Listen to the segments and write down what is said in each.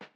Hi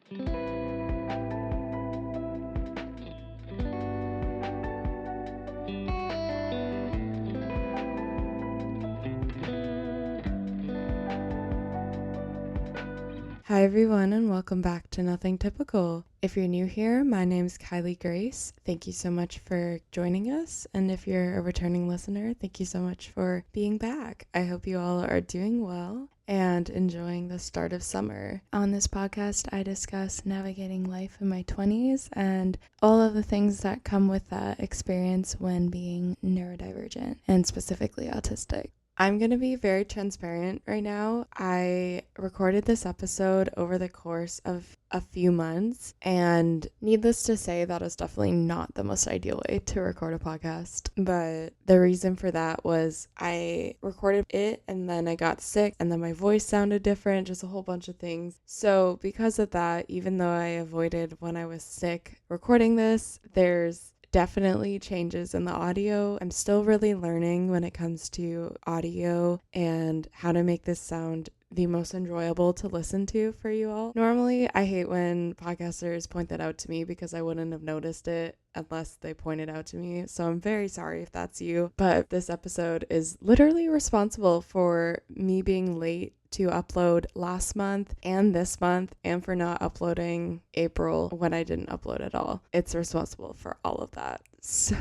everyone, and welcome back to Nothing Typical. If you're new here, my name's Kylie Grace. Thank you so much for joining us, and if you're a returning listener, thank you so much for being back. I hope you all are doing well and enjoying the start of summer. On this podcast, I discuss navigating life in my 20s and all of the things that come with that experience when being neurodivergent and specifically autistic. I'm going to be very transparent right now. I recorded this episode over the course of a few months, and needless to say, that is definitely not the most ideal way to record a podcast. But the reason for that was I recorded it and then I got sick and then my voice sounded different, just a whole bunch of things. So because of that, even though I avoided when I was sick recording this, there's definitely changes in the audio. I'm still really learning when it comes to audio and how to make this sound the most enjoyable to listen to for you all. Normally, I hate when podcasters point that out to me because I wouldn't have noticed it unless they pointed out to me. So I'm very sorry if that's you. But this episode is literally responsible for me being late to upload last month and this month, and for not uploading April when I didn't upload at all. It's responsible for all of that. So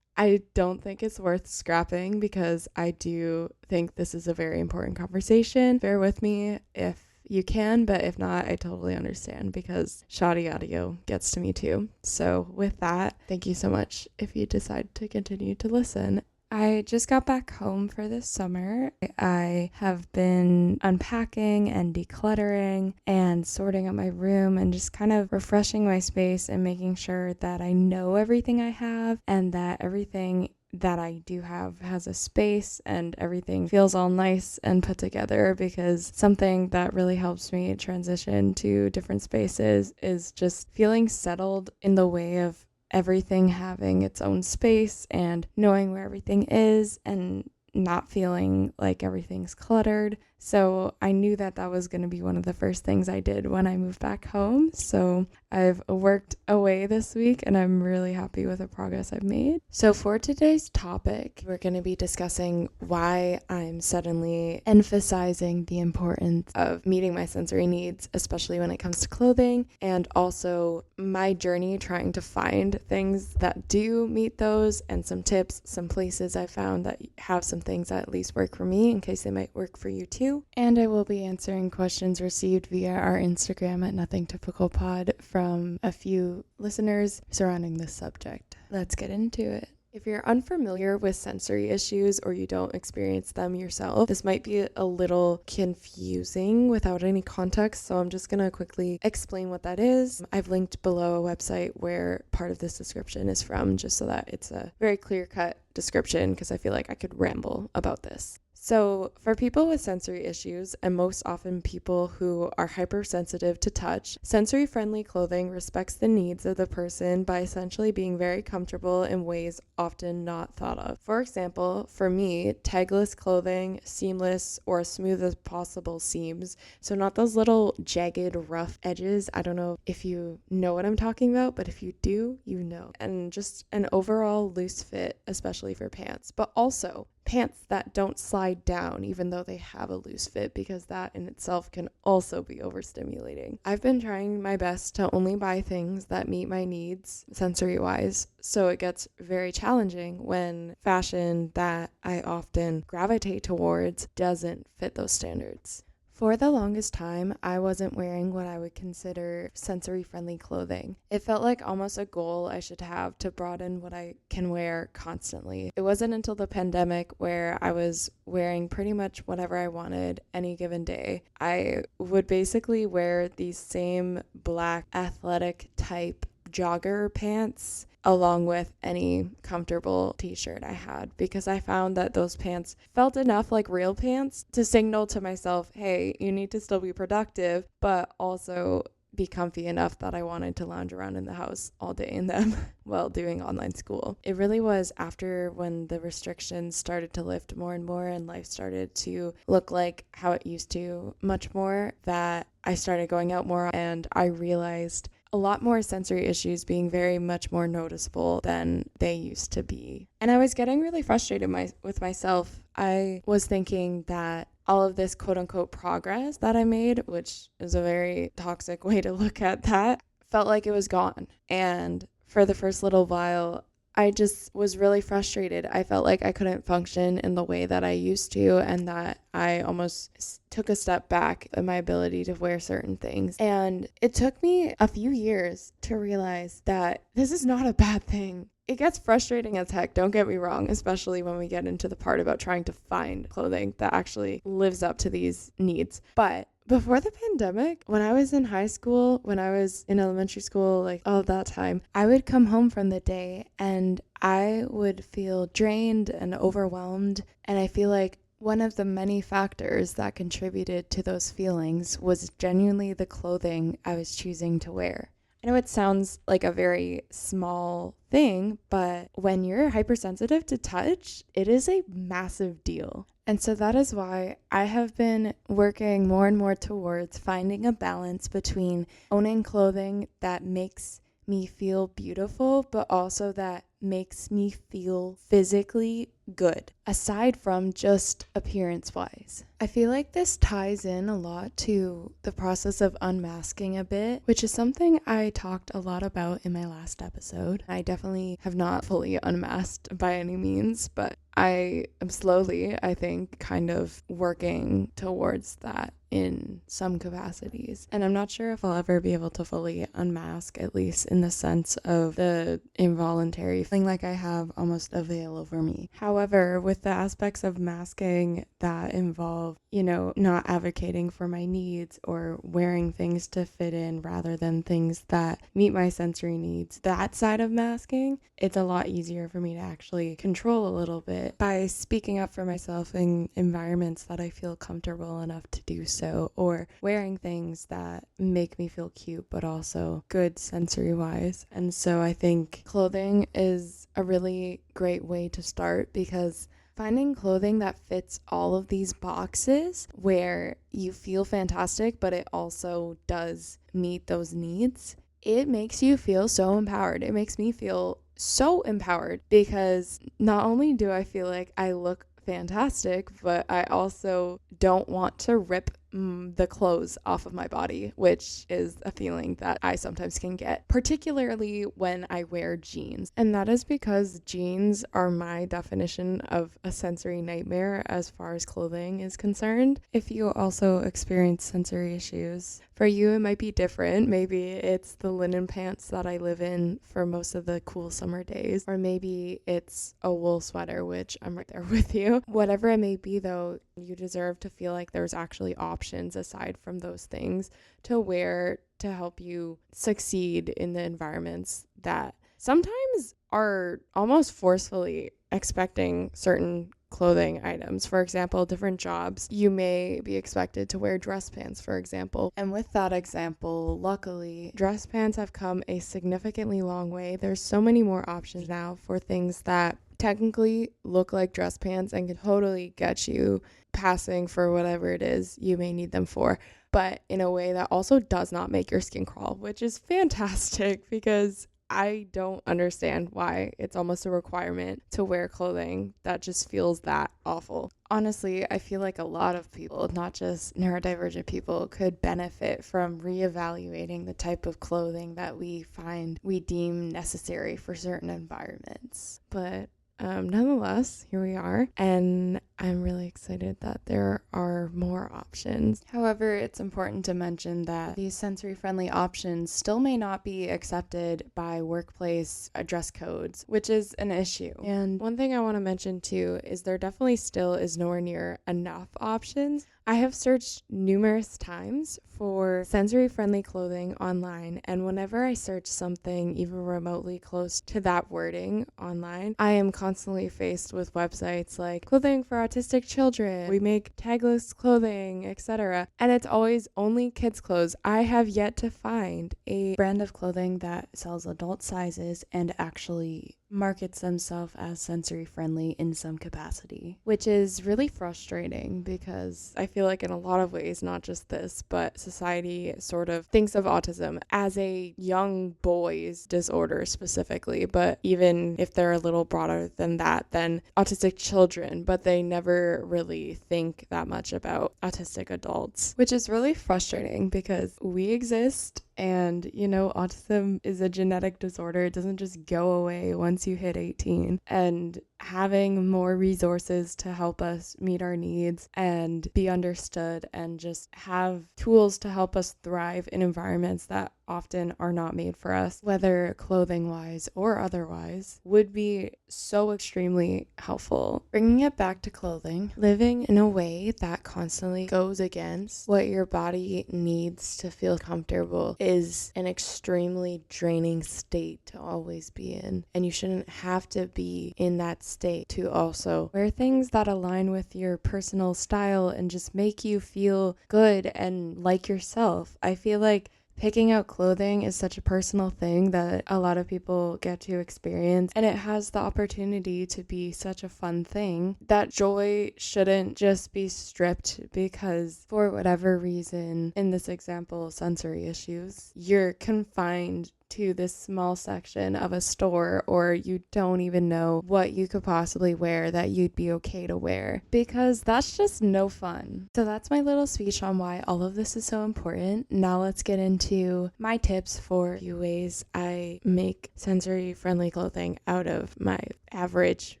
I don't think it's worth scrapping because I do think this is a very important conversation. Bear with me if you can, but if not, I totally understand because shoddy audio gets to me too. So with that, thank you so much if you decide to continue to listen. I just got back home for this summer. I have been unpacking and decluttering and sorting out my room and just kind of refreshing my space and making sure that I know everything I have and that everything that I do have has a space and everything feels all nice and put together, because something that really helps me transition to different spaces is just feeling settled in the way of everything having its own space and knowing where everything is and not feeling like everything's cluttered. So I knew that that was going to be one of the first things I did when I moved back home. So I've worked away this week and I'm really happy with the progress I've made. So for today's topic, we're going to be discussing why I'm suddenly emphasizing the importance of meeting my sensory needs, especially when it comes to clothing, and also my journey trying to find things that do meet those, and some tips, some places I found that have some things that at least work for me in case they might work for you too. And I will be answering questions received via our Instagram at Nothing Typical Pod from a few listeners surrounding this subject. Let's get into it. If you're unfamiliar with sensory issues or you don't experience them yourself, this might be a little confusing without any context, so I'm just going to quickly explain what that is. I've linked below a website where part of this description is from, just so that it's a very clear-cut description, because I feel like I could ramble about this. So for people with sensory issues, and most often people who are hypersensitive to touch, sensory-friendly clothing respects the needs of the person by essentially being very comfortable in ways often not thought of. For example, for me, tagless clothing, seamless or as smooth as possible seams, so not those little jagged, rough edges. I don't know if you know what I'm talking about, but if you do, you know. And just an overall loose fit, especially for pants, but also pants that don't slide down even though they have a loose fit, because that in itself can also be overstimulating. I've been trying my best to only buy things that meet my needs sensory-wise, so it gets very challenging when fashion that I often gravitate towards doesn't fit those standards. For the longest time, I wasn't wearing what I would consider sensory-friendly clothing. It felt like almost a goal I should have to broaden what I can wear constantly. It wasn't until the pandemic where I was wearing pretty much whatever I wanted any given day. I would basically wear these same black athletic type jogger pants along with any comfortable t-shirt I had, because I found that those pants felt enough like real pants to signal to myself, hey, you need to still be productive, but also be comfy enough that I wanted to lounge around in the house all day in them while doing online school. It really was after when the restrictions started to lift more and more and life started to look like how it used to much more that I started going out more, and I realized a lot more sensory issues being very much more noticeable than they used to be. And I was getting really frustrated with myself. I was thinking that all of this quote unquote progress that I made, which is a very toxic way to look at that, felt like it was gone. And for the first little while, I just was really frustrated. I felt like I couldn't function in the way that I used to, and that I almost took a step back in my ability to wear certain things. And it took me a few years to realize that this is not a bad thing. It gets frustrating as heck, don't get me wrong, especially when we get into the part about trying to find clothing that actually lives up to these needs. But before the pandemic, when I was in high school, when I was in elementary school, like all that time, I would come home from the day and I would feel drained and overwhelmed. And I feel like one of the many factors that contributed to those feelings was genuinely the clothing I was choosing to wear. I know it sounds like a very small thing, but when you're hypersensitive to touch, it is a massive deal. And so that is why I have been working more and more towards finding a balance between owning clothing that makes me feel beautiful, but also that makes me feel physically good, aside from just appearance-wise. I feel like this ties in a lot to the process of unmasking a bit, which is something I talked a lot about in my last episode. I definitely have not fully unmasked by any means, but I am slowly, I think, kind of working towards that in some capacities. And I'm not sure if I'll ever be able to fully unmask, at least in the sense of the involuntary feeling like I have almost a veil over me. However, with the aspects of masking that involve, not advocating for my needs or wearing things to fit in rather than things that meet my sensory needs, that side of masking, it's a lot easier for me to actually control a little bit by speaking up for myself in environments that I feel comfortable enough to do so, or wearing things that make me feel cute but also good sensory wise. And so I think clothing is a really great way to start, because finding clothing that fits all of these boxes where you feel fantastic but it also does meet those needs, it makes you feel so empowered. It makes me feel so empowered, because not only do I feel like I look fantastic, but I also don't want to rip the clothes off of my body, which is a feeling that I sometimes can get, particularly when I wear jeans. And that is because jeans are my definition of a sensory nightmare as far as clothing is concerned. If you also experience sensory issues, for you it might be different. Maybe it's the linen pants that I live in for most of the cool summer days, or maybe it's a wool sweater, which I'm right there with you. Whatever it may be though, you deserve to feel like there's actually options aside from those things to wear to help you succeed in the environments that sometimes are almost forcefully expecting certain clothing items. For example, different jobs, you may be expected to wear dress pants, for example. And with that example, luckily, dress pants have come a significantly long way. There's so many more options now for things that technically look like dress pants and can totally get you passing for whatever it is you may need them for, but in a way that also does not make your skin crawl, which is fantastic, because I don't understand why it's almost a requirement to wear clothing that just feels that awful. Honestly, I feel like a lot of people, not just neurodivergent people, could benefit from reevaluating the type of clothing that we deem necessary for certain environments. But nonetheless, here we are, and I'm really excited that there are more options. However, it's important to mention that these sensory-friendly options still may not be accepted by workplace dress codes, which is an issue. And one thing I want to mention too is there definitely still is nowhere near enough options. I have searched numerous times for sensory-friendly clothing online, and whenever I search something even remotely close to that wording online, I am constantly faced with websites like clothing for autistic children, we make tagless clothing, etc. And it's always only kids' clothes. I have yet to find a brand of clothing that sells adult sizes and actually markets themselves as sensory friendly in some capacity, which is really frustrating because I feel like in a lot of ways, not just this, but society sort of thinks of autism as a young boy's disorder specifically, but even if they're a little broader than that, then autistic children, but they never really think that much about autistic adults, which is really frustrating because we exist. And, autism is a genetic disorder. It doesn't just go away once you hit 18. And having more resources to help us meet our needs and be understood and just have tools to help us thrive in environments that often are not made for us, whether clothing-wise or otherwise, would be so extremely helpful. Bringing it back to clothing, living in a way that constantly goes against what your body needs to feel comfortable is an extremely draining state to always be in. And you shouldn't have to be in that state to also wear things that align with your personal style and just make you feel good and like yourself. I feel like picking out clothing is such a personal thing that a lot of people get to experience, and it has the opportunity to be such a fun thing that joy shouldn't just be stripped because for whatever reason, in this example, sensory issues, you're confined to this small section of a store, or you don't even know what you could possibly wear that you'd be okay to wear, because that's just no fun. So that's my little speech on why all of this is so important. Now let's get into my tips for a few ways I make sensory friendly clothing out of my average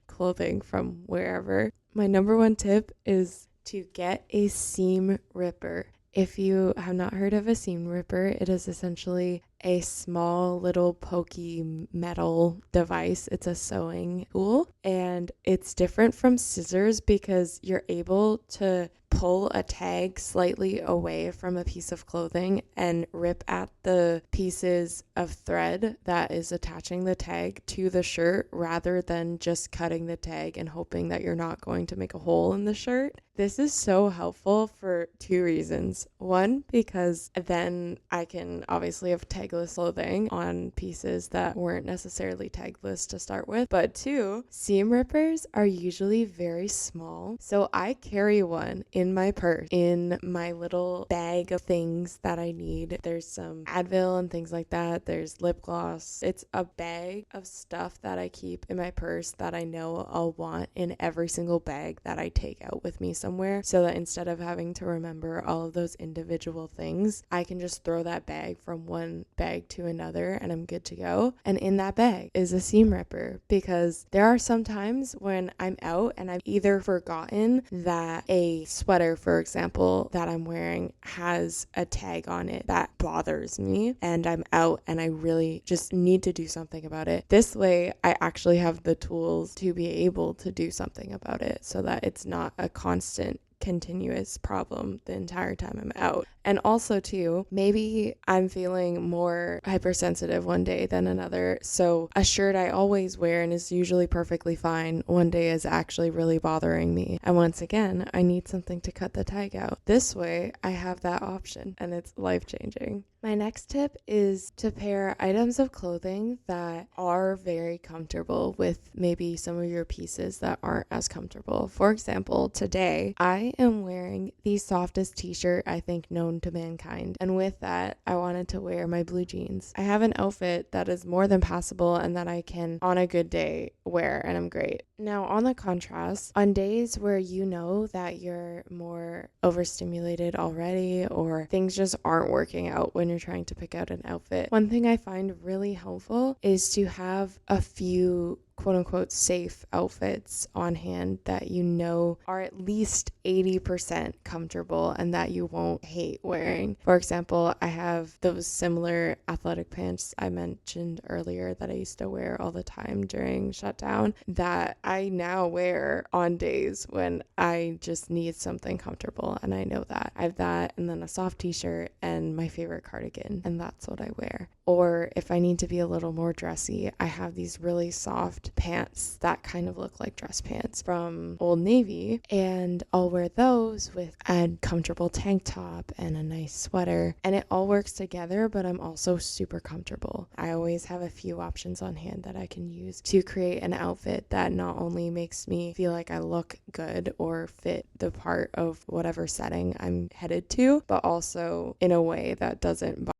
clothing from wherever. My number one tip is to get a seam ripper. If you have not heard of a seam ripper, it is essentially a small little pokey metal device. It's a sewing tool, and it's different from scissors because you're able to pull a tag slightly away from a piece of clothing and rip at the pieces of thread that is attaching the tag to the shirt rather than just cutting the tag and hoping that you're not going to make a hole in the shirt. This is so helpful for two reasons. One, because then I can obviously have tagless clothing on pieces that weren't necessarily tagless to start with. But two, seam rippers are usually very small. So I carry one in my purse, in my little bag of things that I need. There's some Advil and things like that. There's lip gloss. It's a bag of stuff that I keep in my purse that I know I'll want in every single bag that I take out with me somewhere, so that instead of having to remember all of those individual things, I can just throw that bag from one bag to another and I'm good to go. And in that bag is a seam ripper, because there are some times when I'm out and I've either forgotten that a sweater, for example, that I'm wearing has a tag on it that bothers me, and I'm out and I really just need to do something about it. This way I actually have the tools to be able to do something about it so that it's not a constant continuous problem the entire time I'm out. And also too, maybe I'm feeling more hypersensitive one day than another. So a shirt I always wear and is usually perfectly fine one day is actually really bothering me. And once again, I need something to cut the tag out. This way I have that option and it's life-changing. My next tip is to pair items of clothing that are very comfortable with maybe some of your pieces that aren't as comfortable. For example, today I am wearing the softest t-shirt I think known to mankind, and with that I wanted to wear my blue jeans. I have an outfit that is more than passable and that I can on a good day wear, and I'm great. Now on the contrast, on days where you know that you're more overstimulated already or things just aren't working out when you're trying to pick out an outfit, one thing I find really helpful is to have a few quote unquote safe outfits on hand that you know are at least 80% comfortable and that you won't hate wearing. For example, I have those similar athletic pants I mentioned earlier that I used to wear all the time during shutdown that I now wear on days when I just need something comfortable, and I know that. I have that and then a soft t-shirt and my favorite cardigan, and that's what I wear. Or if I need to be a little more dressy, I have these really soft pants that kind of look like dress pants from Old Navy, and I'll wear those with a comfortable tank top and a nice sweater, and it all works together, but I'm also super comfortable. I always have a few options on hand that I can use to create an outfit that not only makes me feel like I look good or fit the part of whatever setting I'm headed to, but also in a way that doesn't